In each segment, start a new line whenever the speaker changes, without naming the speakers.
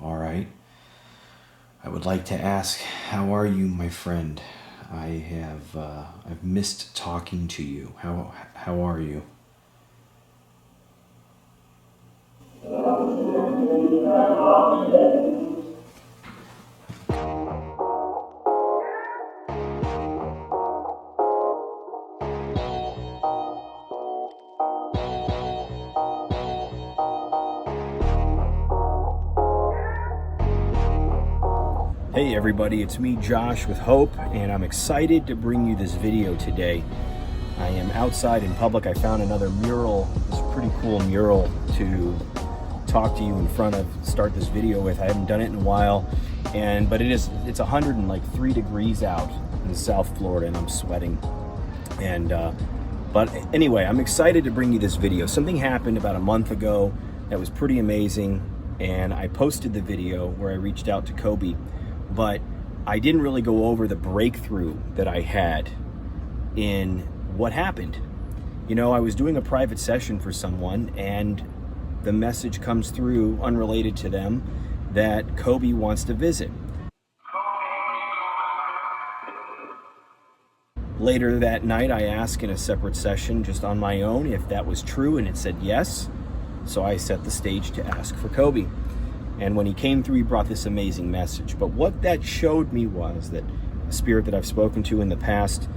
All right. I would like to ask, how are you, my friend? I've missed talking to you. How are you? Hey everybody, it's me, Josh, with Hope, and I'm excited to bring you this video today. I am outside in public. I found another mural, this pretty cool mural to talk to you in front of, start this video with. I haven't done it in a while, but it's 103 degrees out in South Florida, and I'm sweating. But anyway, I'm excited to bring you this video. Something happened about a month ago that was pretty amazing, and I posted the video where I reached out to Kobe, but I didn't really go over the breakthrough that I had in what happened. You know, I was doing a private session for someone, and the message comes through, unrelated to them, that Kobe wants to visit. Later that night, I asked in a separate session, just on my own, if that was true, and it said yes. So I set the stage to ask for Kobe. And when he came through, he brought this amazing message. But what that showed me was that a spirit that I've spoken to in the past,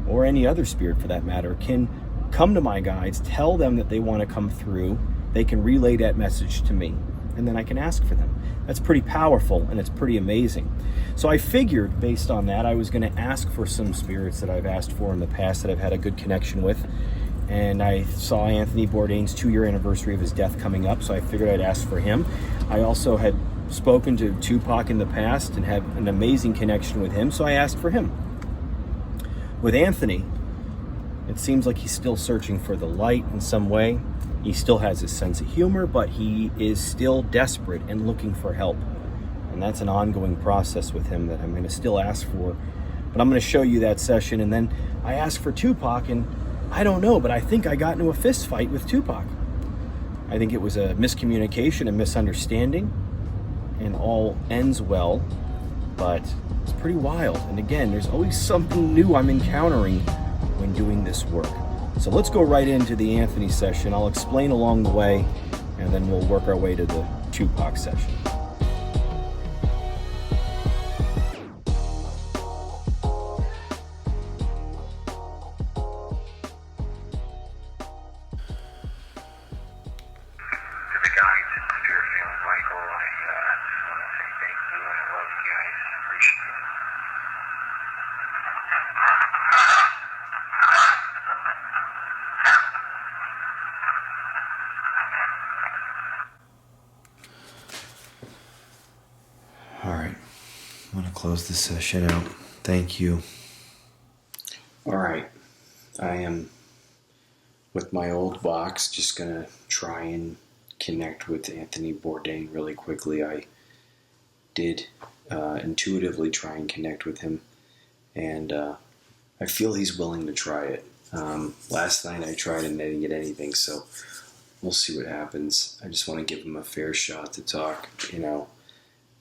or any other spirit for that matter, can come to my guides, tell them that they want to come through, they can relay that message to me, and then I can ask for them. That's pretty powerful, and it's pretty amazing. So I figured, based on that, I was going to ask for some spirits that I've asked for in the past that I've had a good connection with. And I saw Anthony Bourdain's 2-year anniversary of his death coming up, so I figured I'd ask for him. I also had spoken to Tupac in the past and had an amazing connection with him, so I asked for him. With Anthony, it seems like he's still searching for the light in some way. He still has his sense of humor, but he is still desperate and looking for help. And that's an ongoing process with him that I'm going to still ask for. But I'm going to show you that session. And then I asked for Tupac, and I don't know, but I think I got into a fist fight with Tupac. I think it was a miscommunication, a misunderstanding, and all ends well. But it's pretty wild. And again, there's always something new I'm encountering when doing this work. So let's go right into the Anthony session. I'll explain along the way, and then we'll work our way to the Tupac session. All right, I'm going to close this session out. Thank you. All right, I am with my old box, just going to try and connect with Anthony Bourdain really quickly. I did intuitively try and connect with him, and I feel he's willing to try it. Last night I tried and I didn't get anything, so we'll see what happens. I just want to give him a fair shot to talk. You know,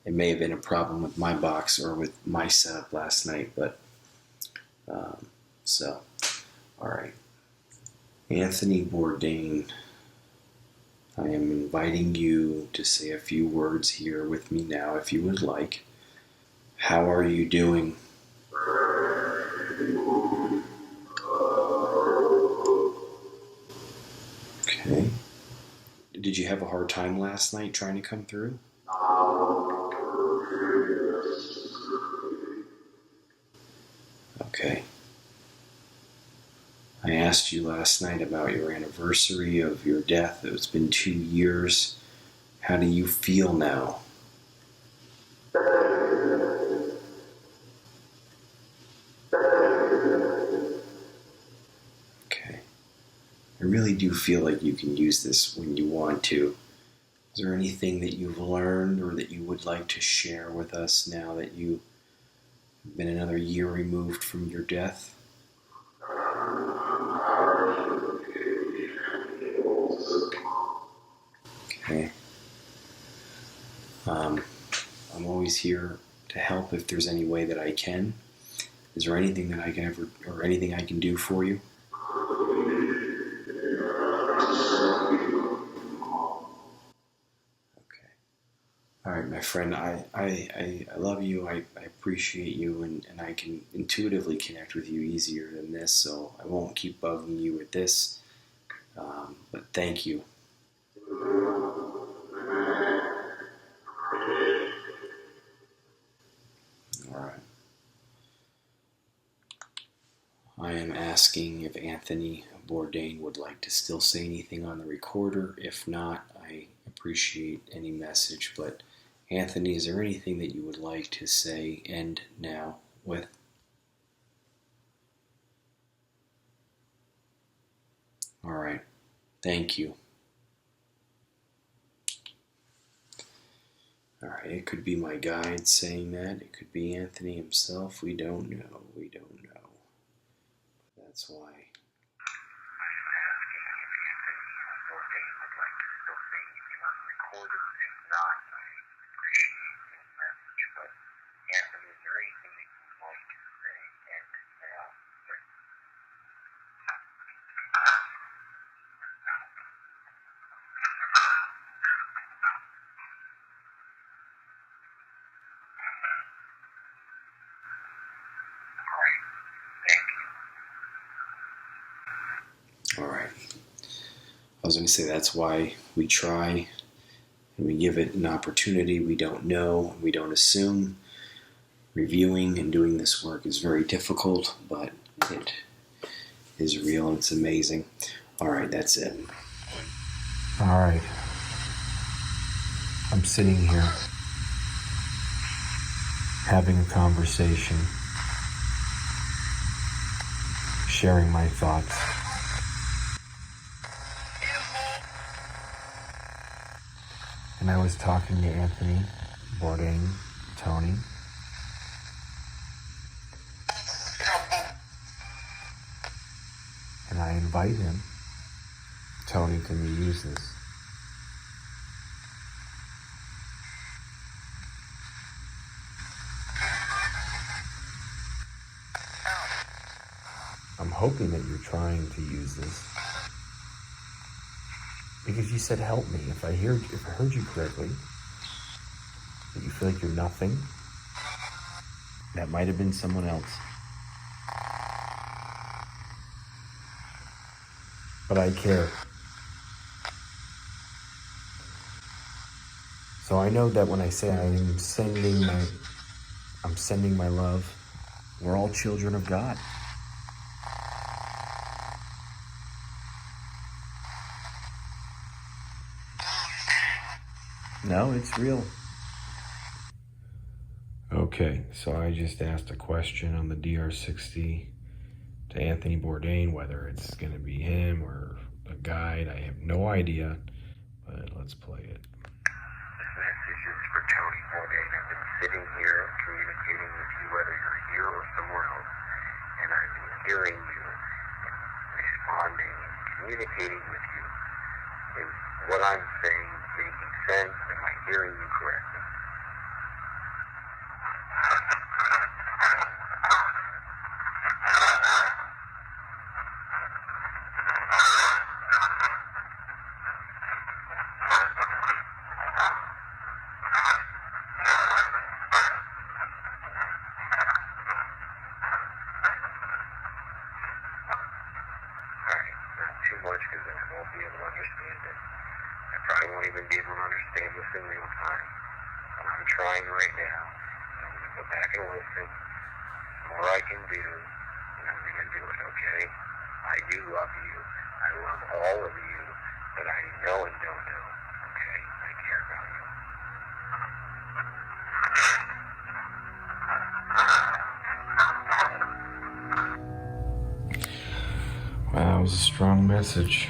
it may have been a problem with my box or with my setup last night, but all right. Anthony Bourdain, I am inviting you to say a few words here with me now, if you would like. How are you doing? Okay. Did you have a hard time last night trying to come through? Okay. I asked you last night about your anniversary of your death. It's been 2 years. How do you feel now? Okay. I really do feel like you can use this when you want to. Is there anything that you've learned or that you would like to share with us now that you've been another year removed from your death? Okay. I'm always here to help if there's any way that I can. Is there anything that I can ever, or anything I can do for you? Okay. All right, my friend, I love you. I appreciate you, and I can intuitively connect with you easier than this, so I won't keep bugging you with this. But thank you. All right. I am asking if Anthony Bourdain would like to still say anything on the recorder. If not, I appreciate any message. But Anthony, is there anything that you would like to say end now with? All right. Thank you. All right. It could be my guide saying that. It could be Anthony himself. We don't know. We don't know. That's why. All right. I was going to say that's why we try and we give it an opportunity. We don't know, we don't assume. Reviewing and doing this work is very difficult, but it is real and it's amazing. All right, that's it. All right. I'm sitting here having a conversation, sharing my thoughts. And I was talking to Anthony Bourdain, Tony. And I invite him, Tony, can you use this? I'm hoping that you're trying to use this. Because you said help me. If I heard you correctly, that you feel like you're nothing, that might have been someone else. But I care. So I know that when I say I'm sending my love, we're all children of God. No, it's real. Okay, so I just asked a question on the DR60 to Anthony Bourdain, whether it's going to be him or a guide. I have no idea, but let's play it. This message is for Tony Bourdain. I've been sitting here communicating with you, whether you're here or somewhere else, and I've been hearing you, responding, communicating with you. Is what I'm saying making sense? Am I hearing you correctly? Too much because then I won't be able to understand it. I probably won't even be able to understand this in real time. But I'm trying right now. I'm going to go back and listen. The more I can do, and I'm going to do it, okay? I do love you. I love all of you that I know and don't know, okay? I care about you. Wow, that was a strong message.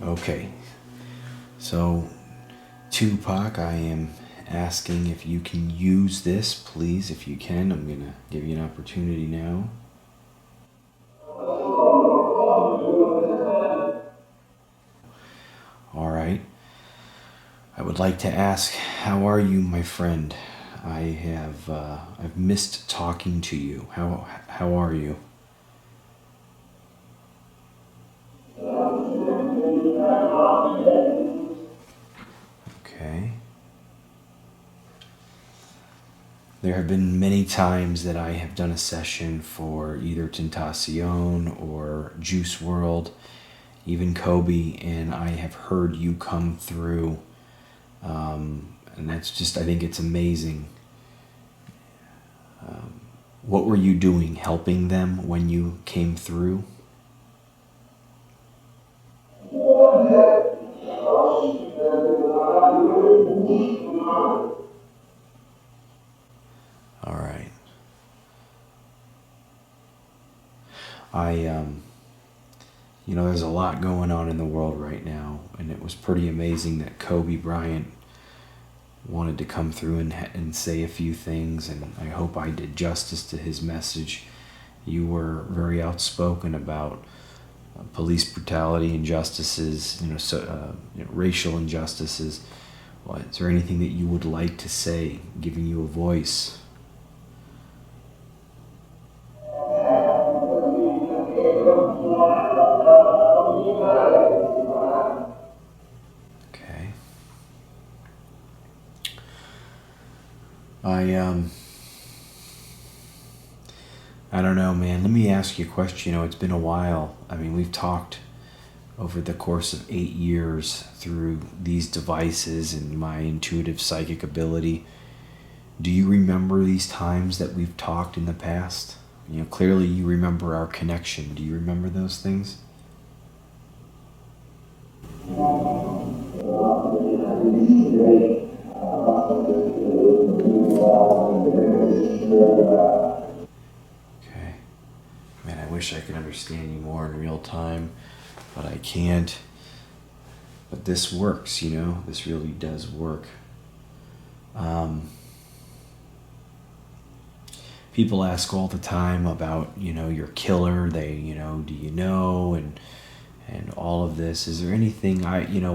Okay. So, Tupac, I am asking if you can use this, please. If you can, I'm going to give you an opportunity now. All right. I would like to ask, how are you, my friend? I've missed talking to you. How are you? Okay. There have been many times that I have done a session for either Tentacion or Juice World, even Kobe, and I have heard you come through. And that's just, I think it's amazing. What were you doing, helping them when you came through? All right. There's a lot going on in the world right now, and it was pretty amazing that Kobe Bryant wanted to come through and say a few things, and I hope I did justice to his message. You were very outspoken about police brutality, injustices, racial injustices. Is there anything that you would like to say, giving you a voice? Okay. I don't know, man. Let me ask you a question. It's been a while. I mean, we've talked over the course of 8 years through these devices and my intuitive psychic ability. Do you remember these times that we've talked in the past? Clearly you remember our connection. Do you remember those things? Okay. Man, I wish I could understand you more in real time, but I can't. But this works, this really does work. People ask all the time about, your killer. They, do you know? And all of this. Is there anything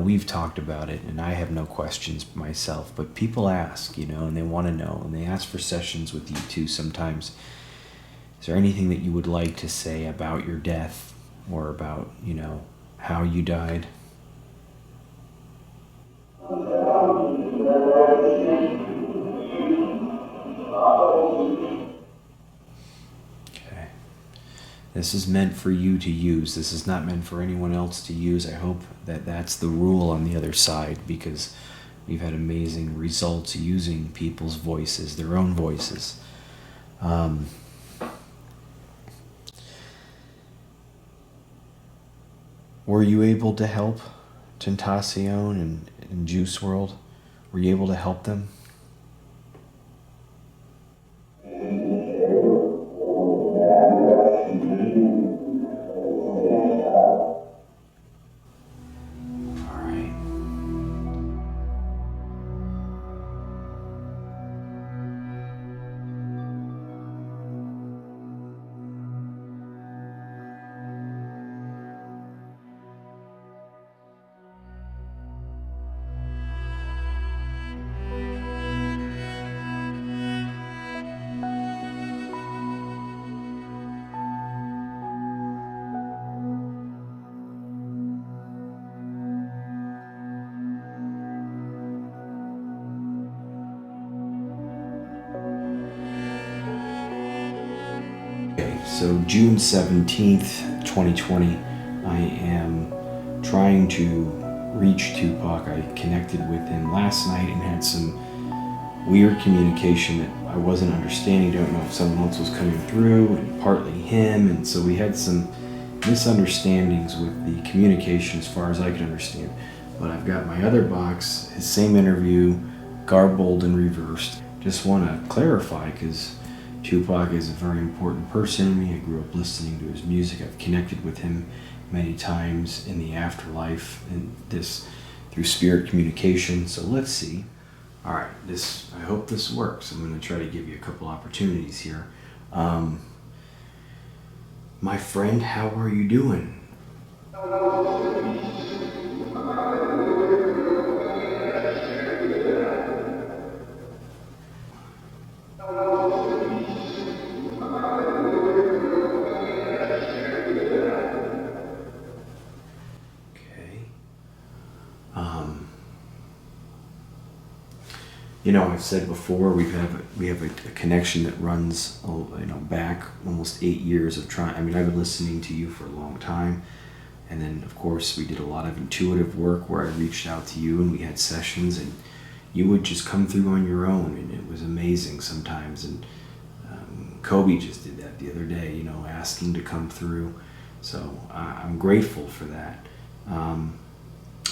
we've talked about it, and I have no questions myself, but people ask, and they want to know, and they ask for sessions with you too sometimes. Is there anything that you would like to say about your death, or about, how you died? Okay. This is meant for you to use. This is not meant for anyone else to use. I hope that that's the rule on the other side, because we've had amazing results using people's voices, their own voices. Were you able to help Tentacion and Juice World? Were you able to help them? So June 17th, 2020, I am trying to reach Tupac. I connected with him last night and had some weird communication that I wasn't understanding. Don't know if someone else was coming through, and partly him, and so we had some misunderstandings with the communication as far as I could understand. But I've got my other box, his same interview, garbled and reversed. Just want to clarify, because Tupac is a very important person to me. I grew up listening to his music. I've connected with him many times in the afterlife, and this through spirit communication. So let's see. All right, I hope this works. I'm going to try to give you a couple opportunities here. My friend, how are you doing? You know, I've said before, we have a connection that runs, back almost 8 years of trying. I mean, I've been listening to you for a long time, and then of course we did a lot of intuitive work where I reached out to you and we had sessions, and you would just come through on your own, and it was amazing sometimes. And Kobe just did that the other day, asking to come through. So I'm grateful for that.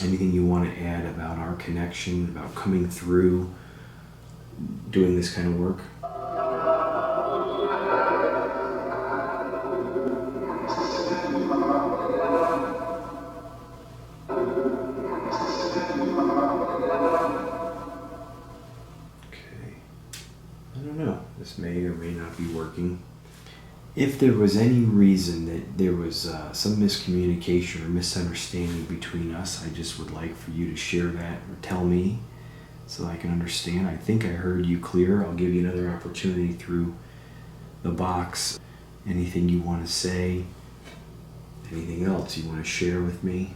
Anything you want to add about our connection, about coming through, doing this kind of work? Okay. I don't know. This may or may not be working. If there was any reason that there was some miscommunication or misunderstanding between us, I just would like for you to share that or tell me, so I can understand. I think I heard you clear. I'll give you another opportunity through the box. Anything you want to say? Anything else you want to share with me?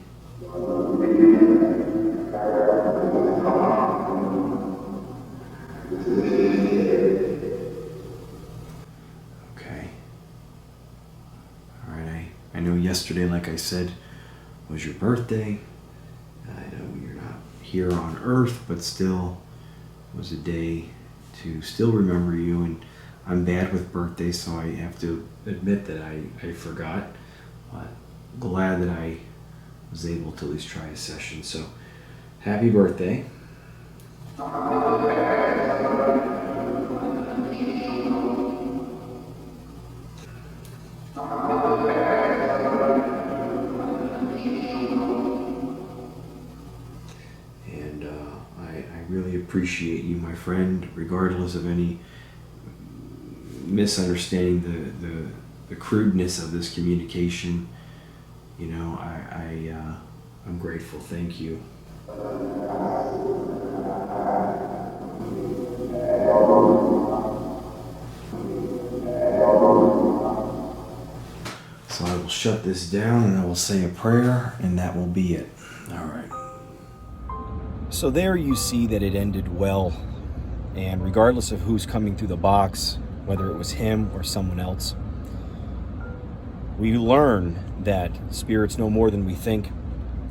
Okay. All right. I know yesterday, like I said, was your birthday. I know you're not here on Earth, but still was a day to still remember you. And I'm bad with birthdays, so I have to admit that I forgot, but glad that I was able to at least try a session. So happy birthday. I really appreciate you, my friend, regardless of any misunderstanding the crudeness of this communication. I'm grateful. Thank you. So I will shut this down and I will say a prayer, and that will be it. All right. So there you see that it ended well, and regardless of who's coming through the box, whether it was him or someone else, we learn that spirits know more than we think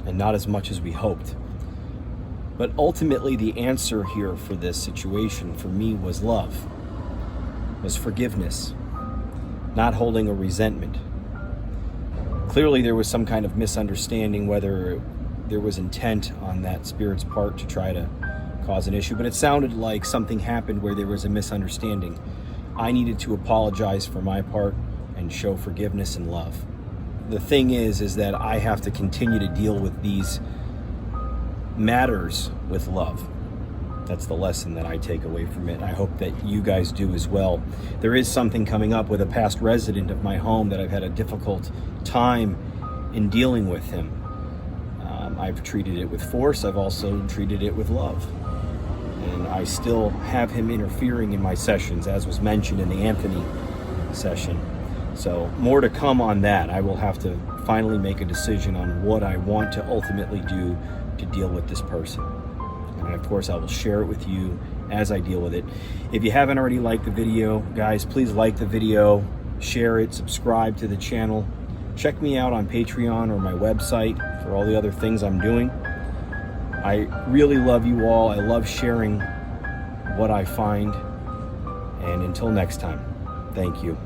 and not as much as we hoped. But ultimately the answer here for this situation for me was love, was forgiveness, not holding a resentment. Clearly there was some kind of misunderstanding, whether there was intent on that spirit's part to try to cause an issue, but it sounded like something happened where there was a misunderstanding. I needed to apologize for my part and show forgiveness and love. The thing is that I have to continue to deal with these matters with love. That's the lesson that I take away from it. I hope that you guys do as well. There is something coming up with a past resident of my home that I've had a difficult time in dealing with him. I've treated it with force. I've also treated it with love. And I still have him interfering in my sessions, as was mentioned in the Anthony session. So more to come on that. I will have to finally make a decision on what I want to ultimately do to deal with this person. And of course, I will share it with you as I deal with it. If you haven't already liked the video, guys, please like the video, share it, subscribe to the channel. Check me out on Patreon or my website for all the other things I'm doing. I really love you all. I love sharing what I find. And until next time, thank you.